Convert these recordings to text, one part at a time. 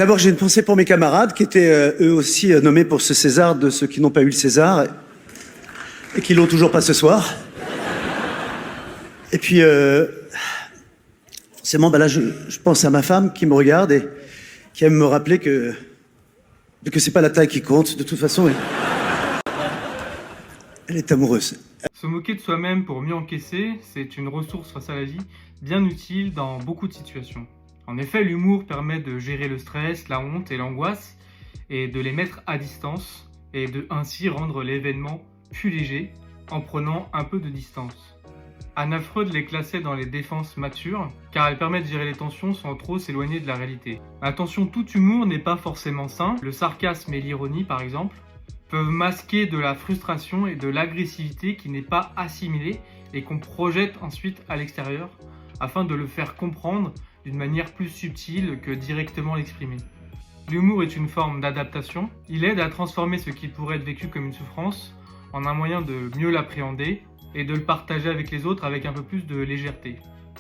D'abord, j'ai une pensée pour mes camarades qui étaient eux aussi nommés pour ce César de ceux qui n'ont pas eu le César et qui l'ont toujours pas ce soir. Et puis, forcément, là, je pense à ma femme qui me regarde et qui aime me rappeler que c'est pas la taille qui compte. De toute façon, elle est amoureuse. Se moquer de soi-même pour mieux encaisser, c'est une ressource face à la vie bien utile dans beaucoup de situations. En effet, l'humour permet de gérer le stress, la honte et l'angoisse et de les mettre à distance et de ainsi rendre l'événement plus léger en prenant un peu de distance. Anna Freud les classait dans les défenses matures car elles permettent de gérer les tensions sans trop s'éloigner de la réalité. Attention, tout humour n'est pas forcément sain. Le sarcasme et l'ironie, par exemple, peuvent masquer de la frustration et de l'agressivité qui n'est pas assimilée et qu'on projette ensuite à l'extérieur afin de le faire comprendre d'une manière plus subtile que directement l'exprimer. L'humour est une forme d'adaptation. Il aide à transformer ce qui pourrait être vécu comme une souffrance en un moyen de mieux l'appréhender et de le partager avec les autres avec un peu plus de légèreté.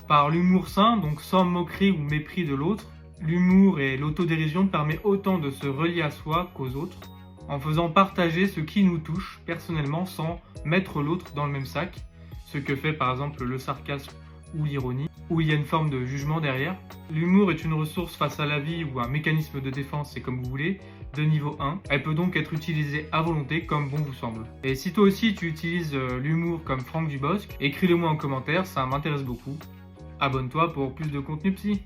Par l'humour sain, donc sans moquerie ou mépris de l'autre, l'humour et l'autodérision permettent autant de se relier à soi qu'aux autres, en faisant partager ce qui nous touche personnellement sans mettre l'autre dans le même sac, ce que fait par exemple le sarcasme ou l'ironie, où il y a une forme de jugement derrière. L'humour est une ressource face à la vie ou un mécanisme de défense, c'est comme vous voulez, de niveau 1. Elle peut donc être utilisée à volonté comme bon vous semble. Et si toi aussi tu utilises l'humour comme Franck Dubosc, écris-le moi en commentaire, ça m'intéresse beaucoup. Abonne-toi pour plus de contenu psy.